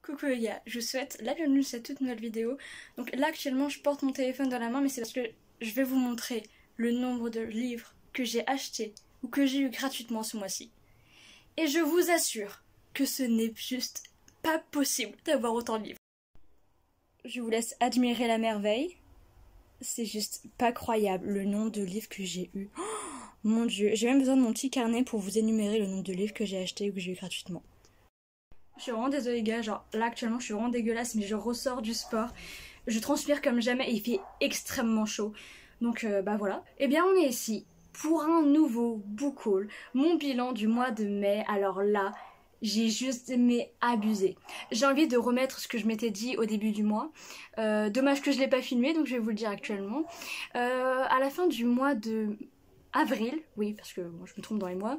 Coucou les gars, je vous souhaite la bienvenue sur cette toute nouvelle vidéo. Donc là actuellement je porte mon téléphone dans la main mais c'est parce que je vais vous montrer le nombre de livres que j'ai achetés ou que j'ai eu gratuitement ce mois-ci. Et je vous assure que ce n'est juste pas possible d'avoir autant de livres. Je vous laisse admirer la merveille. C'est juste pas croyable le nombre de livres que j'ai eu. Oh, mon dieu, j'ai même besoin de mon petit carnet pour vous énumérer le nombre de livres que j'ai achetés ou que j'ai eu gratuitement. Je suis vraiment désolée gars, genre là actuellement je suis vraiment dégueulasse mais je ressors du sport. Je transpire comme jamais et il fait extrêmement chaud. Donc bah voilà. Et bien on est ici pour un nouveau book haul. Mon bilan du mois de mai. Alors là, j'ai juste aimé abuser. J'ai envie de remettre ce que je m'étais dit au début du mois. Dommage que je l'ai pas filmé donc je vais vous le dire actuellement. À la fin du mois de avril, oui parce que moi je me trompe dans les mois,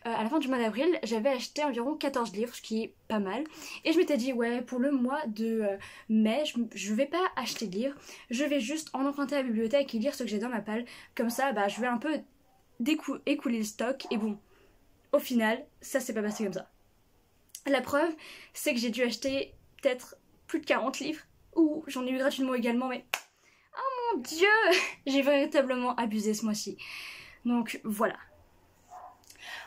à la fin du mois d'avril j'avais acheté environ 14 livres, ce qui est pas mal, et je m'étais dit ouais pour le mois de mai je vais pas acheter de livres, je vais juste en emprunter à la bibliothèque et lire ce que j'ai dans ma palle, comme ça bah je vais un peu écouler le stock, et bon au final ça s'est pas passé comme ça. La preuve c'est que j'ai dû acheter peut-être plus de 40 livres, ou j'en ai eu gratuitement également, mais oh mon dieu, j'ai véritablement abusé ce mois-ci. Donc voilà.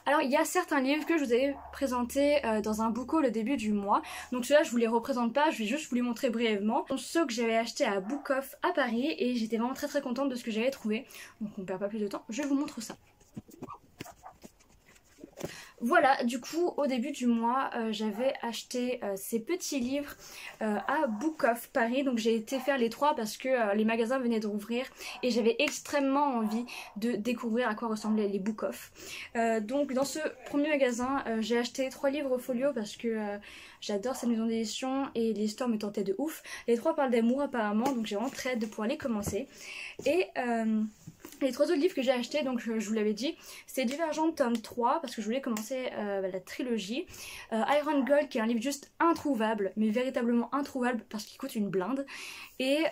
Alors il y a certains livres que je vous avais présentés dans un book haul au début du mois. Donc ceux-là je vous les représente pas, je vais juste vous les montrer brièvement. Donc ceux que j'avais achetés à Book Off à Paris et j'étais vraiment très contente de ce que j'avais trouvé. Donc on perd pas plus de temps, je vous montre ça. Voilà, du coup au début du mois j'avais acheté ces petits livres à Book Off Paris. Donc j'ai été faire les trois parce que les magasins venaient de rouvrir et j'avais extrêmement envie de découvrir à quoi ressemblaient les Book Off. Donc dans ce premier magasin j'ai acheté 3 livres au folio parce que j'adore cette maison d'édition et l'histoire me tentait de ouf. Les 3 parlent d'amour apparemment, donc j'ai vraiment très hâte de pouvoir les commencer. Et les 3 autres livres que j'ai achetés, donc je vous l'avais dit, c'est Divergente tome 3 parce que je voulais commencer la trilogie. Iron Gold qui est un livre juste introuvable, mais véritablement introuvable parce qu'il coûte une blinde. Et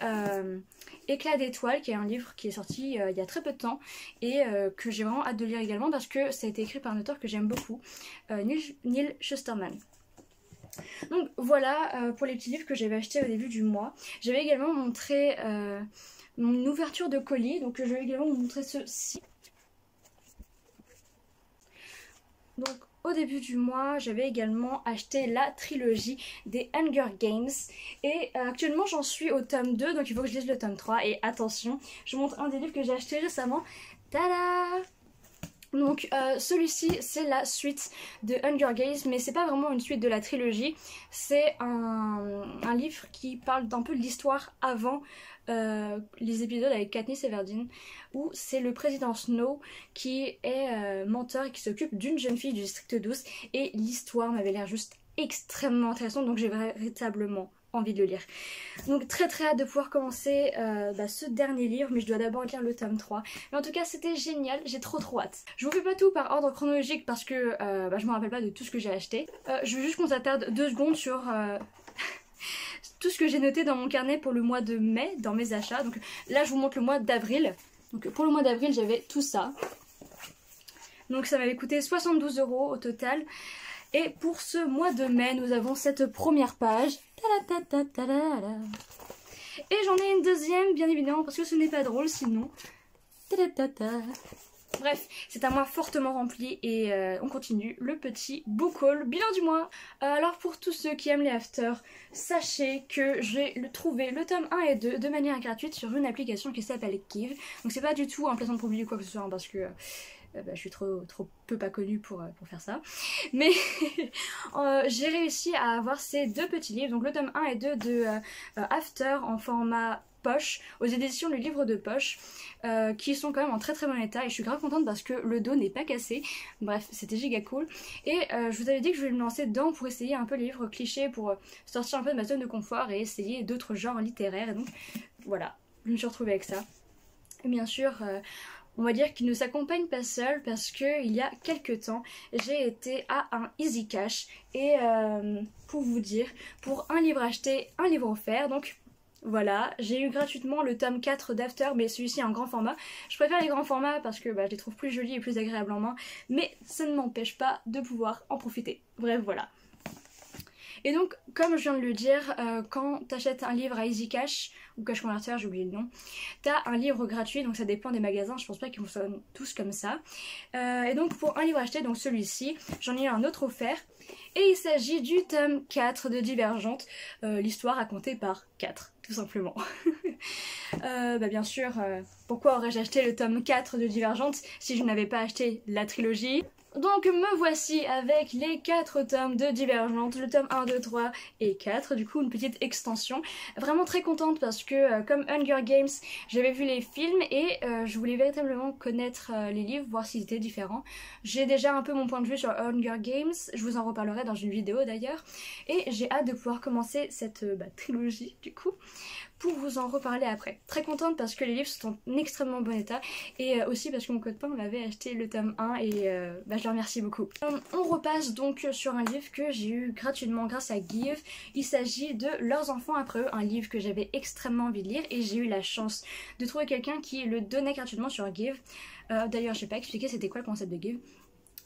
Éclat d'étoiles qui est un livre qui est sorti il y a très peu de temps et que j'ai vraiment hâte de lire également parce que ça a été écrit par un auteur que j'aime beaucoup, Neil Shusterman. Donc voilà pour les petits livres que j'avais achetés au début du mois. J'avais également montré mon ouverture de colis, donc je vais également vous montrer ceci. Donc au début du mois j'avais également acheté la trilogie des Hunger Games et actuellement j'en suis au tome 2, donc il faut que je lise le tome 3. Et attention, je vous montre un des livres que j'ai acheté récemment. Tada! Donc celui-ci c'est la suite de Hunger Games, mais c'est pas vraiment une suite de la trilogie, c'est un livre qui parle d'un peu de l'histoire avant les épisodes avec Katniss Everdeen, où c'est le président Snow qui est menteur et qui s'occupe d'une jeune fille du district 12, et l'histoire m'avait l'air juste extrêmement intéressante, donc j'ai véritablement envie de le lire. Donc très hâte de pouvoir commencer ce dernier livre, mais je dois d'abord lire le tome 3. Mais en tout cas c'était génial, j'ai trop hâte. Je vous fais pas tout par ordre chronologique parce que je me rappelle pas de tout ce que j'ai acheté. Je veux juste qu'on s'attarde 2 secondes sur tout ce que j'ai noté dans mon carnet pour le mois de mai, dans mes achats. Donc là je vous montre le mois d'avril. Donc pour le mois d'avril j'avais tout ça. Donc ça m'avait coûté 72 € au total. Et pour ce mois de mai, nous avons cette première page. Et j'en ai une deuxième, bien évidemment, parce que ce n'est pas drôle sinon. Bref, c'est un mois fortement rempli et on continue le petit book haul bilan du mois. Alors pour tous ceux qui aiment les afters, sachez que j'ai trouvé le tome 1 et 2 de manière gratuite sur une application qui s'appelle Kiv. Donc c'est pas du tout un placement de produit ou quoi que ce soit, hein, parce que je suis trop peu pas connue pour faire ça. Mais j'ai réussi à avoir ces 2 petits livres, donc le tome 1 et 2 de After en format poche, aux éditions Le Livre de Poche, qui sont quand même en très bon état et je suis grave contente parce que le dos n'est pas cassé. Bref, c'était giga cool. Et je vous avais dit que je voulais me lancer dedans pour essayer un peu les livres clichés, pour sortir un peu de ma zone de confort et essayer d'autres genres littéraires. Et donc voilà, je me suis retrouvée avec ça. Et bien sûr, on va dire qu'il ne s'accompagne pas seul parce que il y a quelques temps j'ai été à un Easy Cash et pour vous dire, pour un livre acheté, un livre offert. Donc voilà, j'ai eu gratuitement le tome 4 d'After, mais celui-ci est en grand format. Je préfère les grands formats parce que je les trouve plus jolis et plus agréables en main, mais ça ne m'empêche pas de pouvoir en profiter. Bref, voilà. Et donc, comme je viens de le dire, quand tu achètes un livre à Easy Cash, ou Cash Converter, j'ai oublié le nom, tu as un livre gratuit, donc ça dépend des magasins, je pense pas qu'ils fonctionnent tous comme ça. Et donc pour un livre acheté, donc celui-ci, j'en ai eu un autre offert, et il s'agit du tome 4 de Divergente, l'histoire racontée par 4, tout simplement. Bien sûr, pourquoi aurais-je acheté le tome 4 de Divergente si je n'avais pas acheté la trilogie? Donc me voici avec les 4 tomes de Divergente, le tome 1, 2, 3 et 4, du coup une petite extension. Vraiment très contente parce que comme Hunger Games, j'avais vu les films et je voulais véritablement connaître les livres, voir s'ils étaient différents. J'ai déjà un peu mon point de vue sur Hunger Games, je vous en reparlerai dans une vidéo d'ailleurs, et j'ai hâte de pouvoir commencer cette trilogie du coup, pour vous en reparler après. Très contente parce que les livres sont en extrêmement bon état et aussi parce que mon copain m'avait acheté le tome 1 et je le remercie beaucoup. On repasse donc sur un livre que j'ai eu gratuitement grâce à Give. Il s'agit de Leurs enfants après eux, un livre que j'avais extrêmement envie de lire et j'ai eu la chance de trouver quelqu'un qui le donnait gratuitement sur Give. D'ailleurs, je n'ai pas expliqué c'était quoi le concept de Give.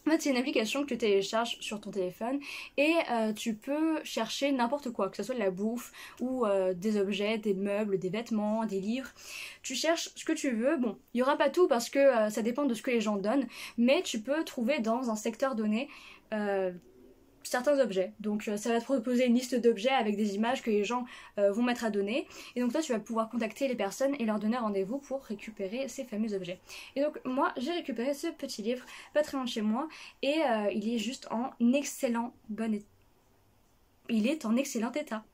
En fait, c'est une application que tu télécharges sur ton téléphone et tu peux chercher n'importe quoi, que ce soit de la bouffe ou des objets, des meubles, des vêtements, des livres. Tu cherches ce que tu veux. Bon, il n'y aura pas tout parce que ça dépend de ce que les gens donnent, mais tu peux trouver dans un secteur donné certains objets. Donc ça va te proposer une liste d'objets avec des images que les gens vont mettre à donner. Et donc toi tu vas pouvoir contacter les personnes et leur donner rendez-vous pour récupérer ces fameux objets. Et donc moi j'ai récupéré ce petit livre pas très loin de chez moi et il est juste en excellent bon état. Il est en excellent état.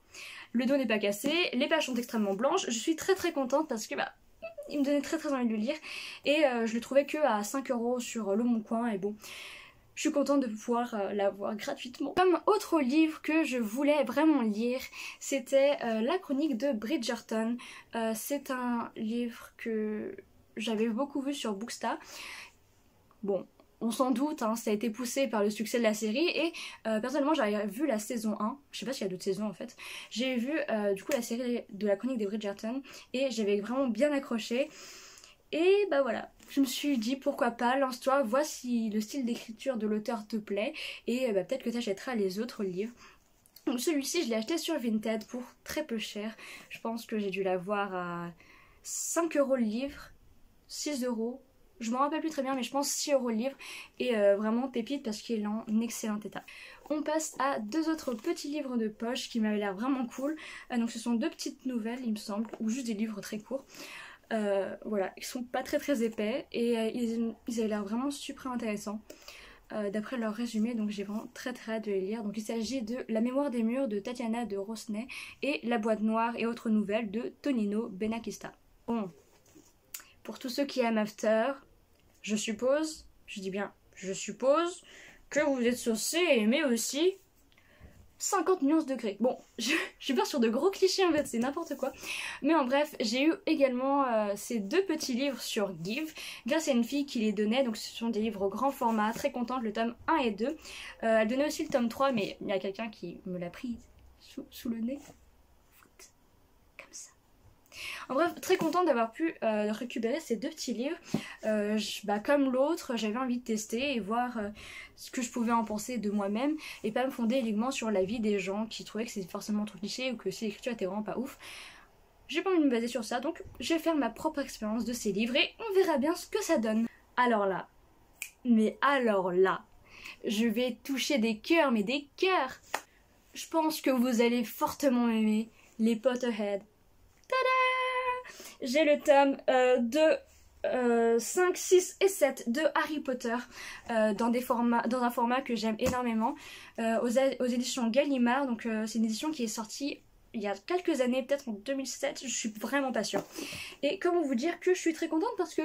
Le dos n'est pas cassé, les pages sont extrêmement blanches. Je suis très très contente parce que il me donnait très très envie de le lire et je le trouvais que à 5 € sur Le Bon Coin et bon. Je suis contente de pouvoir l'avoir gratuitement. Comme autre livre que je voulais vraiment lire, c'était La Chronique de Bridgerton. C'est un livre que j'avais beaucoup vu sur Booksta. Bon, on s'en doute, hein, ça a été poussé par le succès de la série et personnellement j'avais vu la saison 1, je sais pas s'il y a d'autres saisons en fait. J'ai vu du coup la série de La Chronique de Bridgerton et j'avais vraiment bien accroché. Et voilà, je me suis dit pourquoi pas, lance-toi, vois si le style d'écriture de l'auteur te plaît et peut-être que tu achèteras les autres livres. Donc celui-ci je l'ai acheté sur Vinted pour très peu cher. Je pense que j'ai dû l'avoir à 5 € le livre, 6 €. Je m'en rappelle plus très bien mais je pense 6 € le livre et vraiment pépite parce qu'il est en excellent état. On passe à deux autres petits livres de poche qui m'avaient l'air vraiment cool. Donc ce sont deux petites nouvelles il me semble, ou juste des livres très courts. Voilà, ils sont pas très très épais et ils avaient l'air vraiment super intéressants d'après leur résumé, donc j'ai vraiment très très hâte de les lire. Donc il s'agit de La mémoire des murs de Tatiana de Rosnay et La boîte noire et autres nouvelles de Tonino Benakista. Bon, pour tous ceux qui aiment After, je suppose, je dis bien je suppose, que vous êtes censés aimer aussi 50 nuances degrés. Bon, je pars sur de gros clichés en fait, c'est n'importe quoi. Mais en bref, j'ai eu également ces deux petits livres sur Give, grâce à une fille qui les donnait. Donc ce sont des livres grand format, très contente, le tome 1 et 2. Elle donnait aussi le tome 3, mais il y a quelqu'un qui me l'a pris sous le nez. Comme ça. En bref, très contente d'avoir pu récupérer ces deux petits livres. Comme l'autre, j'avais envie de tester et voir ce que je pouvais en penser de moi-même et pas me fonder uniquement sur l'avis des gens qui trouvaient que c'était forcément trop cliché ou que si l'écriture était vraiment pas ouf. J'ai pas envie de me baser sur ça, donc je vais faire ma propre expérience de ces livres et on verra bien ce que ça donne. Alors là, je vais toucher des cœurs, mais des cœurs. Je pense que vous allez fortement aimer les Potterhead. Tada! J'ai le tome 5, 6 et 7 de Harry Potter dans un format que j'aime énormément aux éditions Gallimard. Donc c'est une édition qui est sortie il y a quelques années, peut-être en 2007, je suis vraiment pas sûre. Et comment vous dire que je suis très contente parce que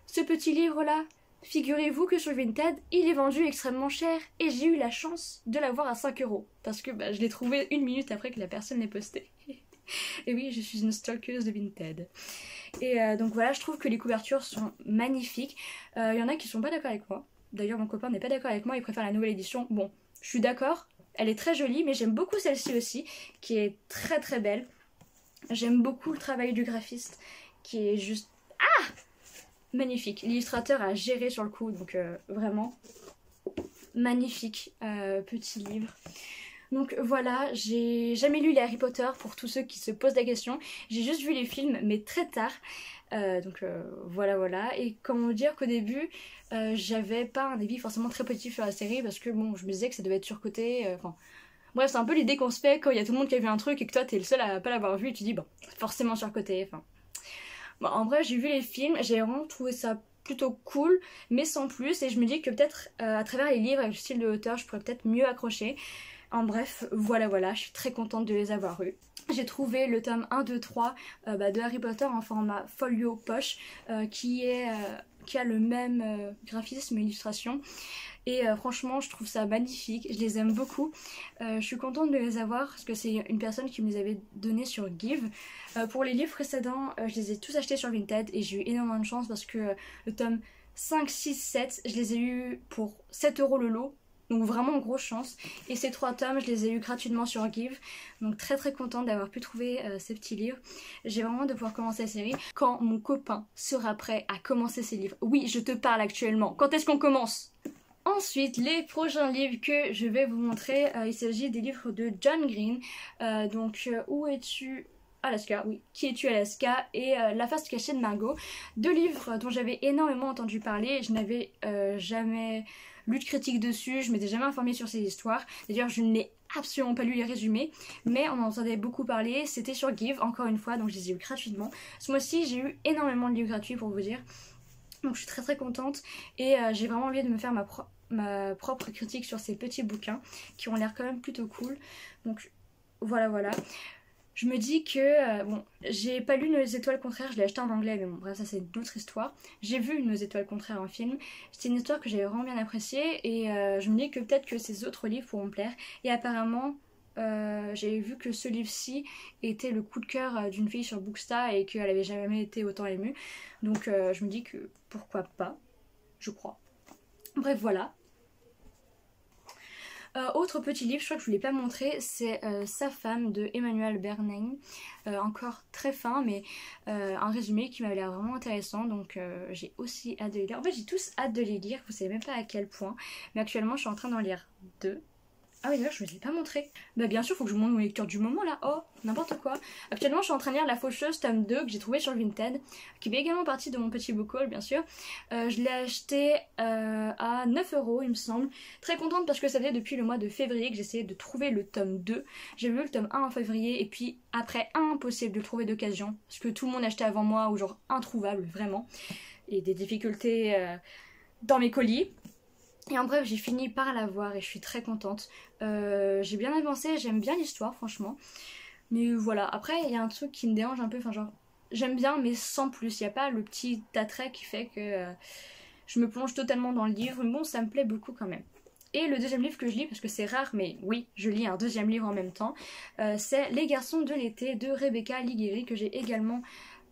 ce petit livre là, figurez-vous que sur Vinted, il est vendu extrêmement cher et j'ai eu la chance de l'avoir à 5 € parce que je l'ai trouvé une minute après que la personne l'ait posté. Et oui, je suis une stalkeuse de Vinted. Et donc voilà, je trouve que les couvertures sont magnifiques. Il y en a qui sont pas d'accord avec moi. D'ailleurs, mon copain n'est pas d'accord avec moi, il préfère la nouvelle édition. Bon, je suis d'accord, elle est très jolie, mais j'aime beaucoup celle-ci aussi, qui est très très belle. J'aime beaucoup le travail du graphiste, qui est juste... Ah! Magnifique. L'illustrateur a géré sur le coup, donc vraiment magnifique petit livre. Donc voilà, j'ai jamais lu les Harry Potter pour tous ceux qui se posent la question. J'ai juste vu les films, mais très tard. Voilà. Et comment dire qu'au début, j'avais pas un avis forcément très positif sur la série parce que bon, je me disais que ça devait être surcoté. Bref, c'est un peu l'idée qu'on se fait quand il y a tout le monde qui a vu un truc et que toi t'es le seul à pas l'avoir vu et tu dis bon, c'est forcément surcoté. Bon, en vrai, j'ai vu les films, j'ai vraiment trouvé ça plutôt cool, mais sans plus. Et je me dis que peut-être à travers les livres, avec le style de l'auteur, je pourrais peut-être mieux accrocher. En bref, voilà, je suis très contente de les avoir eus. J'ai trouvé le tome 1, 2, 3 de Harry Potter en format folio poche qui a le même graphisme et illustration. Et franchement, je trouve ça magnifique, je les aime beaucoup. Je suis contente de les avoir parce que c'est une personne qui me les avait donnés sur Give. Pour les livres précédents, je les ai tous achetés sur Vinted et j'ai eu énormément de chance parce que le tome 5, 6, 7, je les ai eu pour 7 € le lot. Donc vraiment grosse chance. Et ces 3 tomes, je les ai eu gratuitement sur Give. Donc très contente d'avoir pu trouver ces petits livres. J'ai vraiment de pouvoir commencer la série quand mon copain sera prêt à commencer ses livres. Oui, je te parle actuellement. Quand est-ce qu'on commence ? Ensuite, les prochains livres que je vais vous montrer, il s'agit des livres de John Green. Où es-tu Alaska, oui. Qui es-tu Alaska et La face cachée de Margot. 2 livres dont j'avais énormément entendu parler. Je n'avais jamais lu de critique dessus, je m'étais jamais informée sur ces histoires. D'ailleurs, je n'ai absolument pas lu les résumés, mais on en entendait beaucoup parler. C'était sur Give, encore une fois, donc je les ai eu gratuitement. Ce mois-ci, j'ai eu énormément de livres gratuits pour vous dire. Donc je suis très contente et j'ai vraiment envie de me faire ma propre critique sur ces petits bouquins qui ont l'air quand même plutôt cool. Donc voilà. Je me dis que, j'ai pas lu Nos étoiles contraires, je l'ai acheté en anglais, mais bon, bref, ça c'est une autre histoire. J'ai vu Nos étoiles contraires en film, c'était une histoire que j'avais vraiment bien appréciée et je me dis que peut-être que ces autres livres pourront me plaire. Et apparemment, j'avais vu que ce livre-ci était le coup de cœur d'une fille sur Bookstar et qu'elle avait jamais été autant émue. Donc je me dis que pourquoi pas, je crois. Bref, voilà. Autre petit livre, je crois que je ne vous l'ai pas montré, c'est Sa femme de Emmanuel Bernheim. Encore très fin, mais un résumé qui m'avait l'air vraiment intéressant, donc j'ai aussi hâte de les lire. En fait, j'ai tous hâte de les lire, vous savez même pas à quel point, mais actuellement je suis en train d'en lire 2. Ah oui, d'ailleurs, je ne vous ai pas montré. Bah bien sûr, faut que je vous montre mon lecture du moment là. Oh, n'importe quoi. Actuellement, je suis en train de lire La Faucheuse, tome 2, que j'ai trouvé sur Vinted, qui fait également partie de mon petit book haul, bien sûr. Je l'ai acheté à 9 €, il me semble. Très contente parce que ça faisait depuis le mois de février que j'essayais de trouver le tome 2. J'ai vu le tome 1 en février, et puis après, impossible de le trouver d'occasion, parce que tout le monde achetait avant moi, ou genre introuvable, vraiment. Et des difficultés dans mes colis. Et en bref, j'ai fini par l'avoir et je suis très contente. J'ai bien avancé, j'aime bien l'histoire, franchement. Mais voilà, après, il y a un truc qui me dérange un peu, j'aime bien, mais sans plus. Il n'y a pas le petit attrait qui fait que je me plonge totalement dans le livre. Mais bon, ça me plaît beaucoup quand même. Et le deuxième livre que je lis, parce que c'est rare, mais oui, je lis un deuxième livre en même temps, c'est Les garçons de l'été de Rebecca Ligueri, que j'ai également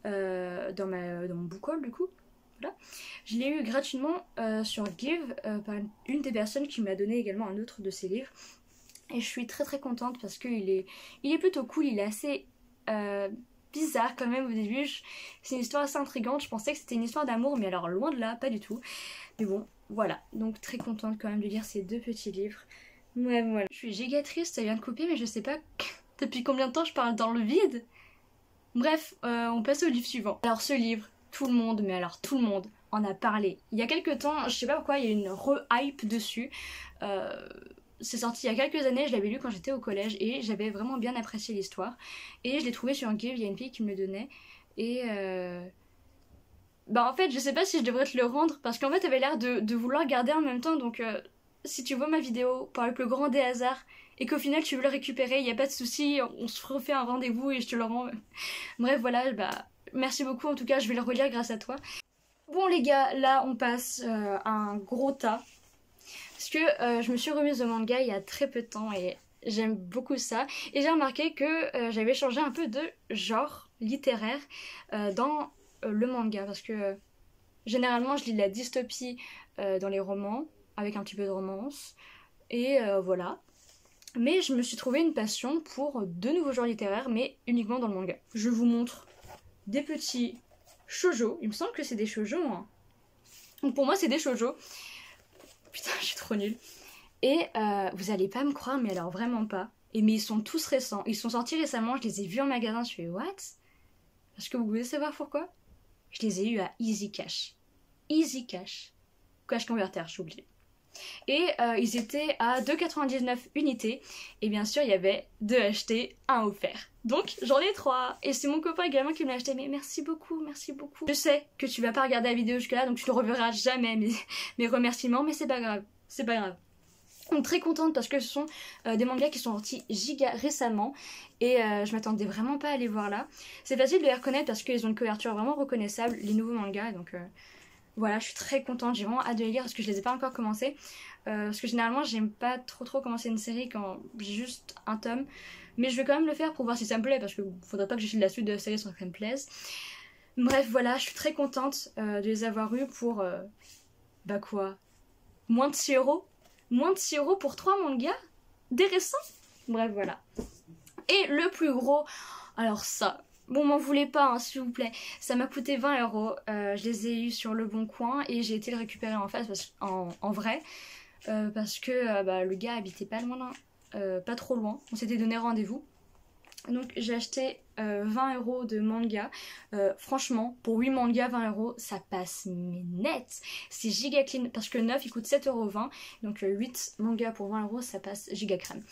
dans mon book haul, du coup. Voilà. Je l'ai eu gratuitement sur Give par une des personnes qui m'a donné également un autre de ses livres. Et je suis très contente parce qu'il est plutôt cool, il est assez bizarre quand même au début. C'est une histoire assez intrigante, je pensais que c'était une histoire d'amour, mais alors loin de là, pas du tout. Mais bon, voilà, donc très contente quand même de lire ces 2 petits livres. Ouais, voilà. Je suis giga triste, ça vient de couper, mais je sais pas depuis combien de temps je parle dans le vide. Bref, on passe au livre suivant. Alors ce livre, tout le monde, mais alors tout le monde en a parlé. Il y a quelques temps, je sais pas pourquoi, il y a une re-hype dessus. C'est sorti il y a quelques années, je l'avais lu quand j'étais au collège et j'avais vraiment bien apprécié l'histoire. Et je l'ai trouvé sur un Give, il y a une fille qui me le donnait. Et en fait, je sais pas si je devrais te le rendre parce qu'en fait, t'avais l'air de vouloir garder en même temps. Donc si tu vois ma vidéo par le plus grand des hasards et qu'au final tu veux le récupérer, il n'y a pas de souci, on se refait un rendez-vous et je te le rends. Bref, voilà, merci beaucoup, en tout cas je vais le relire grâce à toi. Bon les gars, là on passe à un gros tas. Parce que je me suis remise au manga il y a très peu de temps et j'aime beaucoup ça. Et j'ai remarqué que j'avais changé un peu de genre littéraire dans le manga. Parce que généralement je lis de la dystopie dans les romans, avec un petit peu de romance. Et voilà. Mais je me suis trouvé une passion pour de nouveaux genres littéraires, mais uniquement dans le manga. Je vous montre des petits shoujo. Il me semble que c'est des shoujo, hein. Donc pour moi c'est des shoujo. Putain, je suis trop nulle. Et vous allez pas me croire, mais alors vraiment pas. Et mais ils sont tous récents, ils sont sortis récemment, je les ai vus en magasin, je fais what? Parce que vous voulez savoir pourquoi? Je les ai eus à Easy Cash. Easy Cash. Cash Converter, j'ai oublié. Et ils étaient à 2,99 unités. Et bien sûr, il y avait 2 achetés, 1 offert. Donc, j'en ai 3. Et c'est mon copain également qui me l'a acheté. Mais merci beaucoup, merci beaucoup. Je sais que tu vas pas regarder la vidéo jusque-là, donc tu ne reverras jamais mes remerciements. Mais c'est pas grave, c'est pas grave. Donc très contente parce que ce sont des mangas qui sont sortis giga récemment. Et je m'attendais vraiment pas à les voir là. C'est facile de les reconnaître parce qu'ils ont une couverture vraiment reconnaissable, les nouveaux mangas. Donc voilà, je suis très contente. J'ai vraiment hâte de les lire parce que je les ai pas encore commencés. Parce que généralement, j'aime pas trop commencer une série quand j'ai juste un tome. Mais je vais quand même le faire pour voir si ça me plaît. Parce qu'il faudrait pas que j'achète la suite de la série sans que ça me plaise. Bref, voilà, je suis très contente de les avoir eus pour... bah quoi, moins de 6 €. Moins de 6 € pour 3 mangas des récents. Bref, voilà. Et le plus gros, alors ça, bon, m'en voulez pas, hein, s'il vous plaît. Ça m'a coûté 20 €. Je les ai eus sur Le Bon Coin et j'ai été le récupérer en face, en vrai. Parce que bah, le gars habitait pas loin, pas trop loin. On s'était donné rendez-vous. Donc j'ai acheté 20 € de manga. Franchement, pour 8 mangas, 20 €, ça passe mais net. C'est giga clean parce que 9 il coûte 7,20 €. Donc 8 mangas pour 20 €, ça passe giga crème.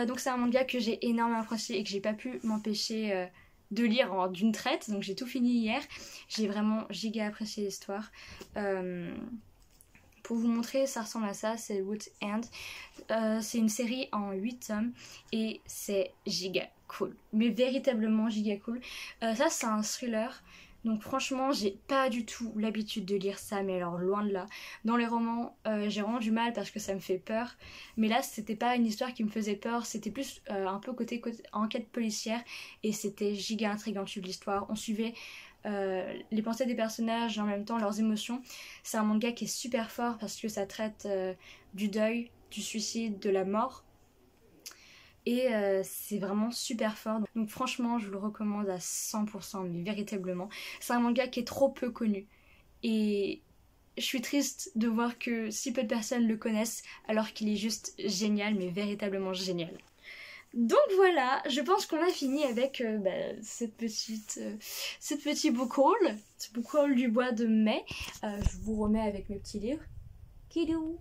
Donc c'est un manga que j'ai énormément apprécié et que j'ai pas pu m'empêcher de lire d'une traite. Donc j'ai tout fini hier. J'ai vraiment giga apprécié l'histoire. Pour vous montrer, ça ressemble à ça, c'est Wood's End. C'est une série en 8 tomes et c'est giga cool. Mais véritablement giga cool. Ça, c'est un thriller. Donc franchement, j'ai pas du tout l'habitude de lire ça, mais alors loin de là. Dans les romans, j'ai vraiment du mal parce que ça me fait peur. Mais là, c'était pas une histoire qui me faisait peur, c'était plus un peu côté enquête policière. Et c'était giga intriguant de suivre l'histoire. On suivait... les pensées des personnages et en même temps leurs émotions. C'est un manga qui est super fort parce que ça traite du deuil, du suicide, de la mort et c'est vraiment super fort. Donc franchement je vous le recommande à 100%, mais véritablement. C'est un manga qui est trop peu connu et je suis triste de voir que si peu de personnes le connaissent alors qu'il est juste génial, mais véritablement génial. Donc voilà, je pense qu'on a fini avec cette petit book haul, ce book haul du mois de mai. Je vous remets avec mes petits livres. Kidou,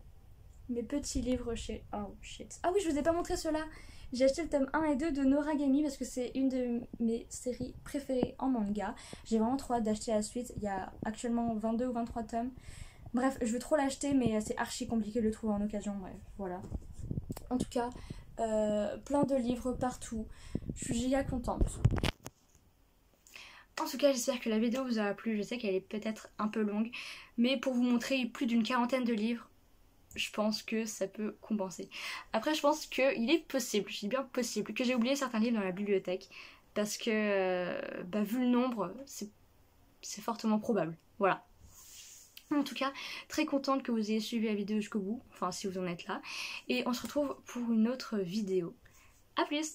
mes petits livres chez... Oh shit. Ah oui, je vous ai pas montré ceux-là. J'ai acheté le tome 1 et 2 de Noragami parce que c'est une de mes séries préférées en manga. J'ai vraiment trop hâte d'acheter la suite. Il y a actuellement 22 ou 23 tomes. Bref, je veux trop l'acheter, mais c'est archi compliqué de le trouver en occasion. Bref, voilà. En tout cas... plein de livres partout. Je suis giga contente. En tout cas, j'espère que la vidéo vous aura plu. Je sais qu'elle est peut-être un peu longue, mais pour vous montrer plus d'une quarantaine de livres, je pense que ça peut compenser. Après, je pense qu'il est possible, je dis bien possible, que j'ai oublié certains livres dans la bibliothèque, parce que, vu le nombre, c'est fortement probable. Voilà. En tout cas, très contente que vous ayez suivi la vidéo jusqu'au bout, enfin si vous en êtes là. Et on se retrouve pour une autre vidéo. A plus!